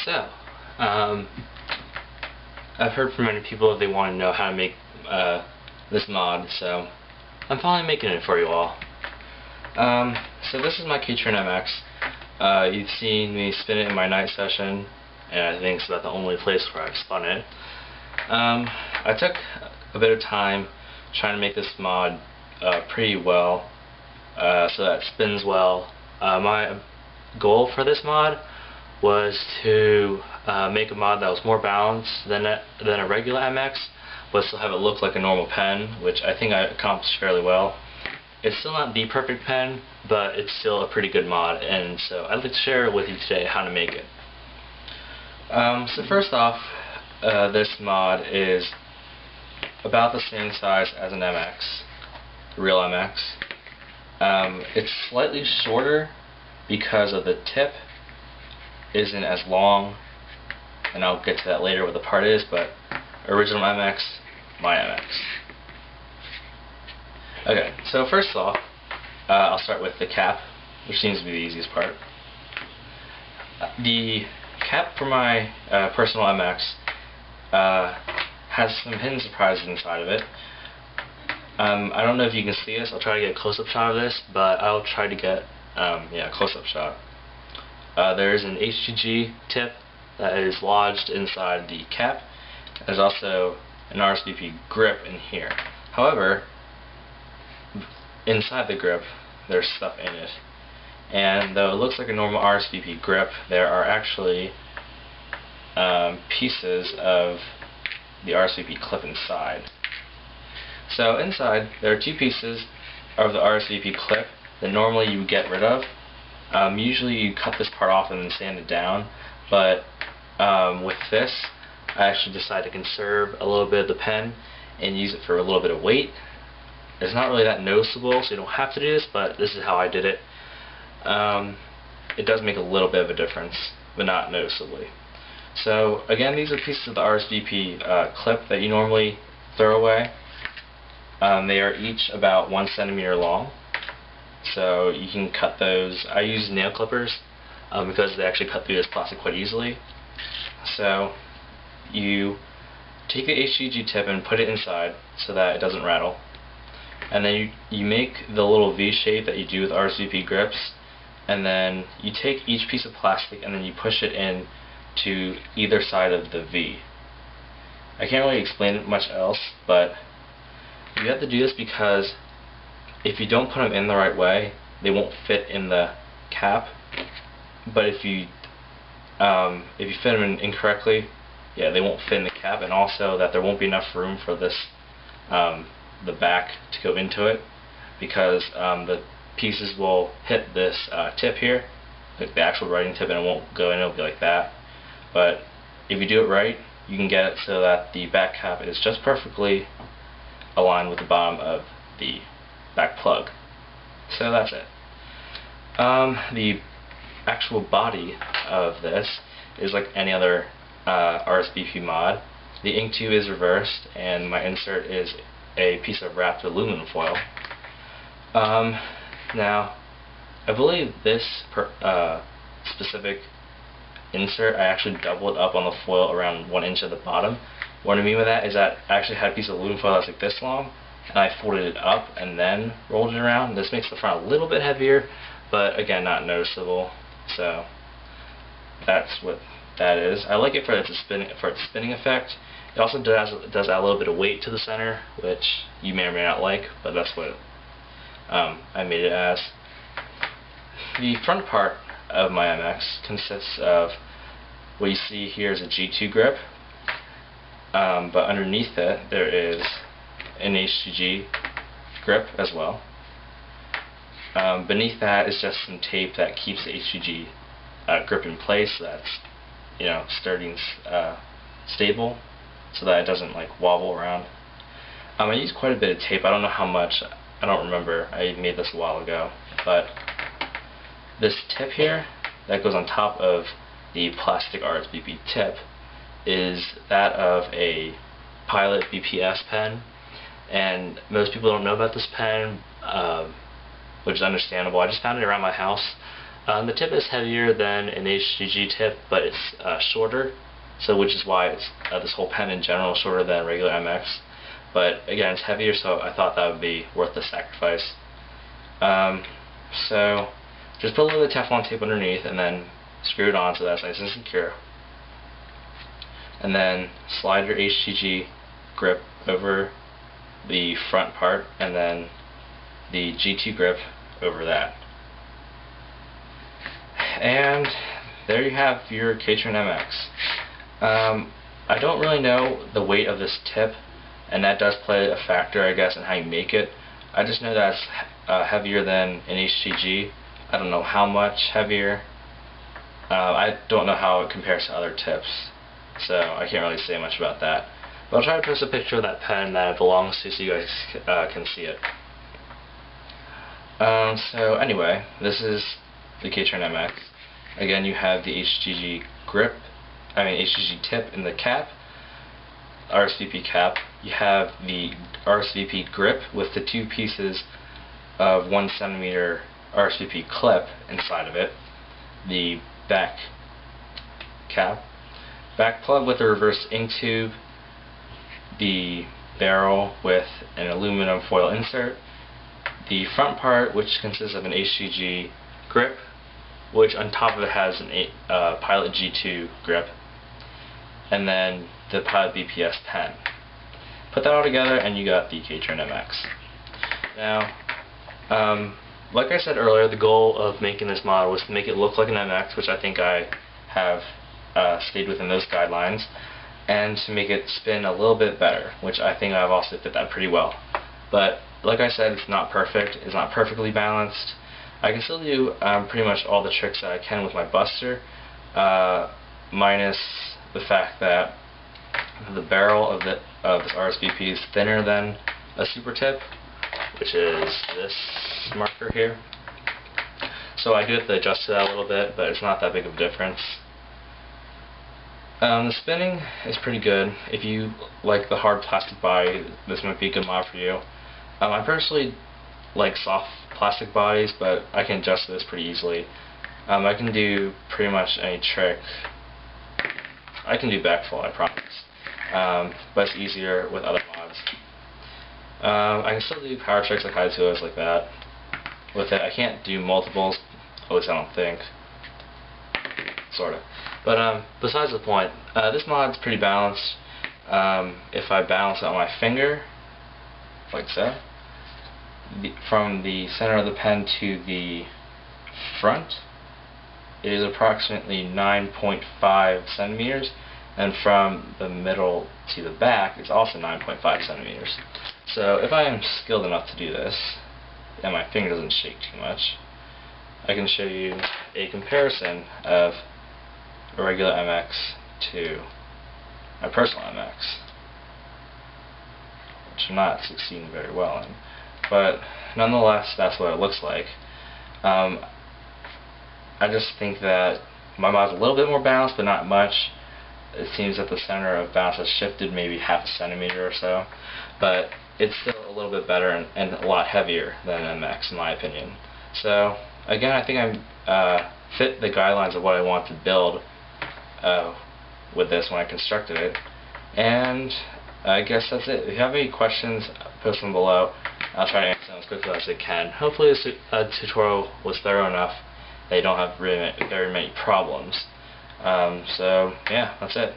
So, I've heard from many people that they want to know how to make this mod, so I'm finally making it for you all. So this is my KTrinh MX. You've seen me spin it in my night session, and I think it's about the only place where I've spun it. I took a bit of time trying to make this mod pretty well, so that it spins well. My goal for this mod was to make a mod that was more balanced than a regular MX, but still have it look like a normal pen, which I think I accomplished fairly well. It's still not the perfect pen, but it's still a pretty good mod, and so I'd like to share with you today how to make it. So first off, this mod is about the same size as an MX, the real MX. It's slightly shorter because of the tip isn't as long, and I'll get to that later what the part is, but original MX, my MX. Okay, so first off, I'll start with the cap, which seems to be the easiest part. The cap for my personal MX has some hidden surprises inside of it. I don't know if you can see this. I'll try to get a close-up shot of this, but I'll try to get a close-up shot. There is an HGG tip that is lodged inside the cap. There's also an RSVP grip in here. However, inside the grip, there's stuff in it. And though it looks like a normal RSVP grip, there are actually pieces of the RSVP clip inside. So inside, there are two pieces of the RSVP clip that normally you would get rid of. Usually you cut this part off and then sand it down, but with this, I actually decided to conserve a little bit of the pen and use it for a little bit of weight. It's not really that noticeable, so you don't have to do this, but this is how I did it. It does make a little bit of a difference, but not noticeably. So again, these are pieces of the RSVP clip that you normally throw away. They are each about 1 centimeter long, so you can cut those. I use nail clippers because they actually cut through this plastic quite easily. So you take the HGG tip and put it inside so that it doesn't rattle, and then you make the little V shape that you do with RSVP grips, and then you take each piece of plastic and then you push it in to either side of the V. I can't really explain it much else, but you have to do this because if you don't put them in the right way, they won't fit in the cap. But if you fit them in incorrectly, yeah, they won't fit in the cap, and also that there won't be enough room for this the back to go into it, because the pieces will hit this tip here, like the actual writing tip, and it won't go in. It'll be like that. But if you do it right, you can get it so that the back cap is just perfectly aligned with the bottom of the back plug. So that's it. The actual body of this is like any other RSVP mod. The ink tube is reversed, and my insert is a piece of wrapped aluminum foil. Now, I believe this specific insert, I actually doubled up on the foil around 1 inch at the bottom. What I mean by that is that I actually had a piece of aluminum foil that's like this long, and I folded it up and then rolled it around. This makes the front a little bit heavier, but again, not noticeable. So that's what that is. I like it for its spinning effect. It also does add a little bit of weight to the center, which you may or may not like, but that's what I made it as. The front part of my MX consists of what you see here is a G2 grip, but underneath it there is an HGG grip as well. Beneath that is just some tape that keeps the HGG grip in place, so that's sturdy and stable, so that it doesn't like wobble around. I use quite a bit of tape. I don't know how much. I don't remember. I made this a while ago, but this tip here that goes on top of the plastic RSVP tip is that of a Pilot BPS pen, and most people don't know about this pen, which is understandable. I just found it around my house. The tip is heavier than an HGG tip, but it's shorter, so which is why it's this whole pen in general is shorter than regular MX. But again, it's heavier, so I thought that would be worth the sacrifice. So just put a little bit of Teflon tape underneath and then screw it on so that's nice and secure. And then slide your HGG grip over the front part and then the G2 grip over that. And there you have your KTrinh MX. I don't really know the weight of this tip, and that does play a factor, I guess, in how you make it. I just know that it's heavier than an HGG. I don't know how much heavier. I don't know how it compares to other tips, so I can't really say much about that. But I'll try to post a picture of that pen that it belongs to so you guys can see it. So anyway, this is the KTrinh MX. Again, you have the HGG tip in the cap, RSVP cap. You have the RSVP grip with the 2 pieces of 1 centimeter RSVP clip inside of it. The back cap, back plug with a reverse ink tube, the barrel with an aluminum foil insert, the front part, which consists of an HGG grip, which on top of it has a Pilot G2 grip, and then the Pilot BPS pen. Put that all together and you got the KTrinh MX. Now, like I said earlier, the goal of making this model was to make it look like an MX, which I think I have stayed within those guidelines, and to make it spin a little bit better, which I think I've also did that pretty well. But like I said, it's not perfect, it's not perfectly balanced. I can still do pretty much all the tricks that I can with my buster, minus the fact that the barrel of this RSVP is thinner than a super tip, which is this marker here. So I do have to adjust to that a little bit, but it's not that big of a difference. The spinning is pretty good. If you like the hard plastic body, this might be a good mod for you. I personally like soft plastic bodies, but I can adjust this pretty easily. I can do pretty much any trick. I can do backflow, I promise. But it's easier with other mods. I can still do power tricks like high tuos like that. With it, I can't do multiples, at least I don't think. Sorta. But besides the point, this mod's pretty balanced. If I balance out my finger, like so, from the center of the pen to the front, it is approximately 9.5 centimeters, and from the middle to the back, it's also 9.5 centimeters. So if I am skilled enough to do this, and my finger doesn't shake too much, I can show you a comparison of a regular MX to my personal MX, which I'm not succeeding very well in. But nonetheless, that's what it looks like. I just think that my mod's a little bit more balanced, but not much. It seems that the center of balance has shifted maybe half a centimeter or so, but it's still a little bit better and a lot heavier than an MX in my opinion. So again, I think I fit the guidelines of what I want to build with this when I constructed it, and I guess that's it. If you have any questions, post them below. I'll try to answer them as quickly as I can. Hopefully this tutorial was thorough enough that you don't have very many problems. So yeah, that's it.